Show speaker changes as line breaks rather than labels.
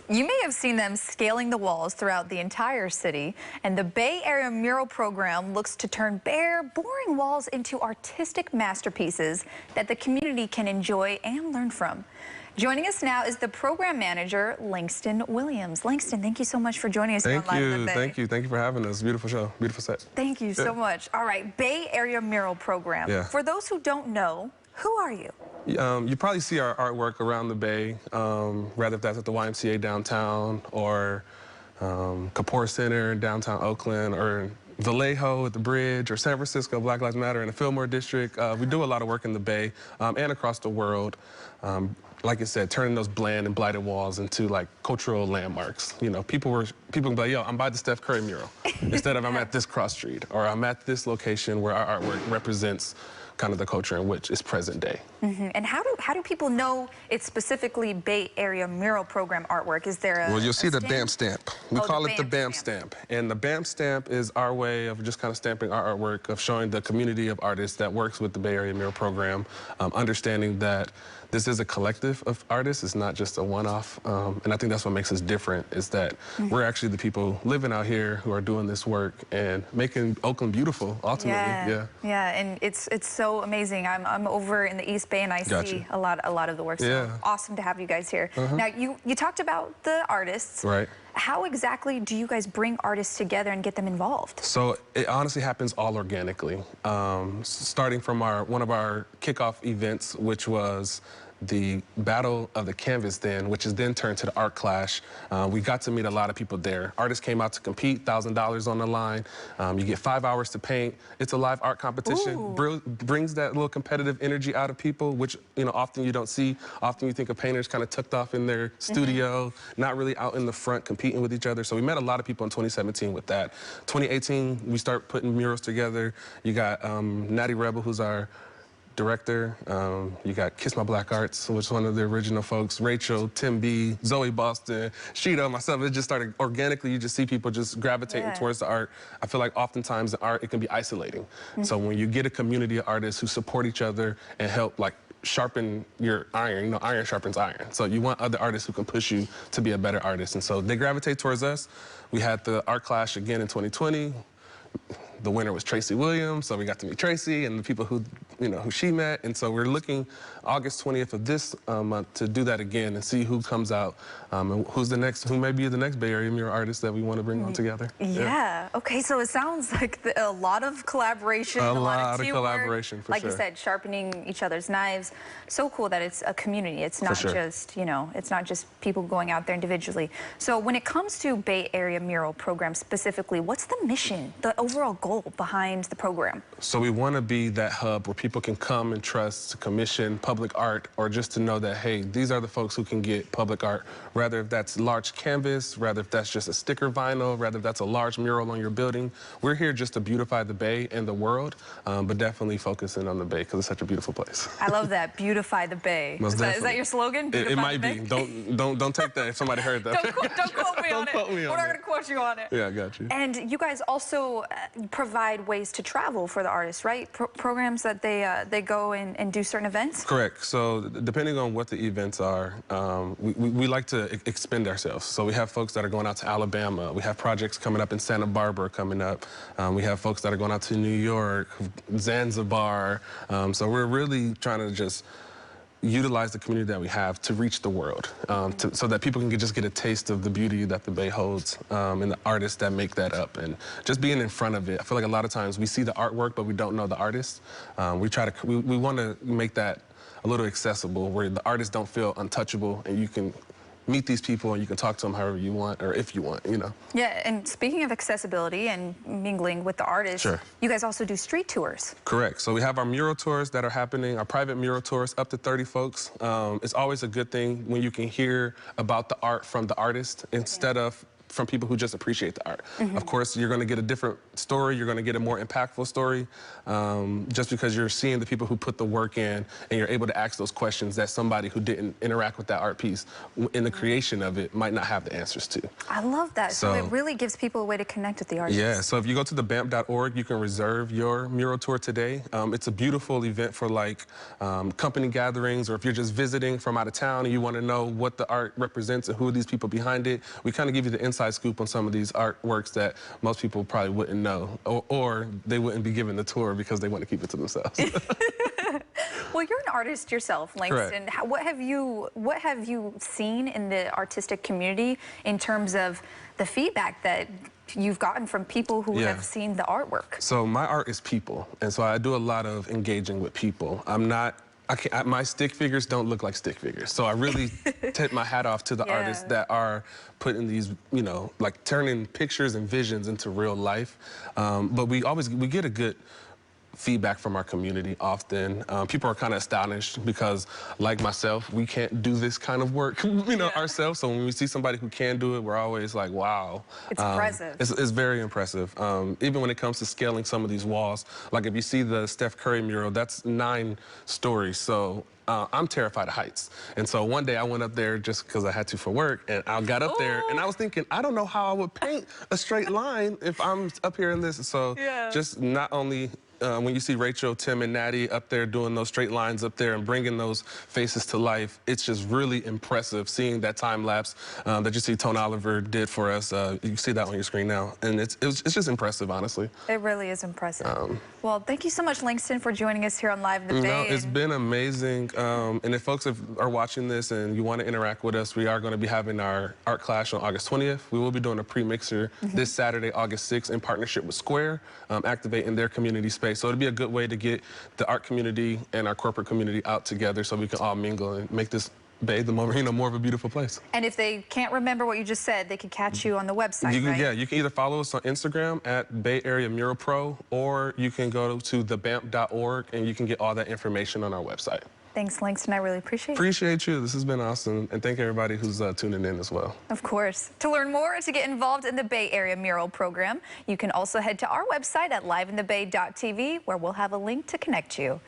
You may have seen them scaling the walls throughout the entire city, and the Bay Area Mural Program looks to turn bare, boring walls into artistic masterpieces that the community can enjoy and learn from. Joining us now is the program manager, Langstyn Williams. Langstyn, thank you so much for joining us here on Live in the Bay.
Thank you for having us. Beautiful show, beautiful set.
Thank you so much. All right, Bay Area Mural Program.
Yeah.
For those who don't know, who are you?
You probably see our artwork around the Bay, rather if that's at the YMCA downtown or Kapoor Center in downtown Oakland or Vallejo at the bridge or San Francisco, Black Lives Matter in the Fillmore District. We do a lot of work in the Bay and across the world. Like I said, turning those bland and blighted walls into like cultural landmarks. You know, people can be like, yo, I'm by the Steph Curry mural instead of I'm at this cross street or I'm at this location where our artwork represents kind of the culture in which is present day.
And how do people know it's specifically Bay Area Mural Program artwork? Is there a
Well, you'll see the
stamp?
BAM stamp. We call it the BAM stamp. And the BAM stamp is our way of just kind of stamping our artwork, of showing the community of artists that works with the Bay Area Mural Program, understanding that this is a collective of artists. It's not just a one-off. And I think that's what makes us different, is that we're actually the people living out here who are doing this work and making Oakland beautiful, ultimately.
Yeah, and it's so amazing. I'm over in the East Bay and I see a lot of the work. So awesome to have you guys here. Now, you talked about the artists.
Right.
How exactly do you guys bring artists together and get them involved?
So it honestly happens all organically. Starting from one of our kickoff events, which was the Battle of the Canvas then, which is then turned to the Art Clash. We got to meet a lot of people there. Artists came out to compete, $1,000 on the line. You get 5 hours to paint. It's a live art competition. Brings that little competitive energy out of people, which often you don't see. Often you think of painters kind of tucked off in their studio, not really out in the front competing with each other. So we met a lot of people in 2017 with that. 2018, we start putting murals together. You got Natty Rebel, who's our director. You got Kiss My Black Arts, which is one of the original folks. Rachel, Tim B, Zoe Boston, Sheeta, myself. It just started organically. You just see people just gravitating towards the art. I feel like oftentimes the art, it can be isolating. So when you get a community of artists who support each other and help like sharpen your iron, iron sharpens iron. So you want other artists who can push you to be a better artist. And so they gravitate towards us. We had the Art Clash again in 2020. The winner was Tracy Williams, so we got to meet Tracy and the people who she met. And so we're looking August 20th of this month to do that again and see who comes out and who may be the next Bay Area mural artist that we want to bring on together.
Yeah. Okay, so it sounds like a lot of collaboration,
a
lot of
teamwork, collaboration, for
like
sure.
you said, sharpening each other's knives. So cool that it's a community. It's not just, it's not just people going out there individually. So when it comes to Bay Area Mural Program specifically, what's the mission, the overall goal behind the program?
So we want to be that hub where people can come and trust to commission public art, or just to know that, hey, these are the folks who can get public art, rather if that's large canvas, rather if that's just a sticker vinyl, rather if that's a large mural on your building. We're here just to beautify the Bay and the world, but definitely focusing on the Bay because it's such a beautiful place.
I love that. Beautify the Bay. Is that your slogan?
It might be. Don't take that if somebody heard that.
Don't quote me on it. We're not going to quote you on it.
Yeah, I got you.
And you guys also provide ways to travel for the artists, right? Programs that they go and do certain events?
Correct. So depending on what the events are, we like to expend ourselves. So we have folks that are going out to Alabama. We have projects coming up in Santa Barbara coming up. We have folks that are going out to New York, Zanzibar. So we're really trying to just utilize the community that we have to reach the world, so that people can just get a taste of the beauty that the Bay holds and the artists that make that up, and just being in front of it. I feel like a lot of times we see the artwork, but we don't know the artist. We want to make that a little accessible, where the artists don't feel untouchable, and you can meet these people and you can talk to them however you want, or if you want,
Yeah, and speaking of accessibility and mingling with the artists, you guys also do street tours.
Correct. So we have our mural tours that are happening, our private mural tours, up to 30 folks. It's always a good thing when you can hear about the art from the artist instead of from people who just appreciate the art. Of course, you're going to get a different story. You're going to get a more impactful story just because you're seeing the people who put the work in, and you're able to ask those questions that somebody who didn't interact with that art piece in the creation of it might not have the answers to.
I love that. So it really gives people a way to connect with the artist.
Yeah, so if you go to thebamp.org, you can reserve your mural tour today. It's a beautiful event for like company gatherings, or if you're just visiting from out of town and you want to know what the art represents and who are these people behind it. We kind of give you the inside scoop on some of these artworks that most people probably wouldn't know, or they wouldn't be given the tour because they want to keep it to themselves.
Well, you're an artist yourself, Langstyn. What have you seen in the artistic community in terms of the feedback that you've gotten from people who have seen the artwork?
So my art is people, and so I do a lot of engaging with people. My stick figures don't look like stick figures. So I really tip my hat off to the artists that are putting these, you know, like turning pictures and visions into real life. But we get a good feedback from our community often. People are kind of astonished because, like myself, we can't do this kind of work, you know, ourselves. So when we see somebody who can do it, we're always like, wow.
It's impressive.
It's very impressive. Even when it comes to scaling some of these walls, like if you see the Steph Curry mural, that's 9 stories. So I'm terrified of heights. And so one day I went up there just because I had to for work, and I got up there and I was thinking, I don't know how I would paint a straight line if I'm up here in this. So just not only when you see Rachel, Tim, and Natty up there doing those straight lines up there and bringing those faces to life, it's just really impressive seeing that time lapse that you see Tone Oliver did for us. You see that on your screen now, and it's just impressive, honestly.
It really is impressive. Well, thank you so much, Langstyn, for joining us here on Live in the Bay.
No, it's been amazing. And if folks are watching this and you want to interact with us, we are going to be having our art clash on August 20th. We will be doing a pre-mixer this Saturday, August 6th, in partnership with Square, activating their community space. So it'll be a good way to get the art community and our corporate community out together so we can all mingle and make this Bay the more of a beautiful place.
And if they can't remember what you just said, they can catch you on the website, right?
Yeah, you can either follow us on Instagram at Bay Area Mural Pro, or you can go to thebamp.org and you can get all that information on our website.
Thanks, Langstyn. I really appreciate it.
Appreciate you. This has been awesome. And thank everybody who's tuning in as well.
Of course. To learn more and to get involved in the Bay Area Mural Program, you can also head to our website at liveinthebay.tv, where we'll have a link to connect you.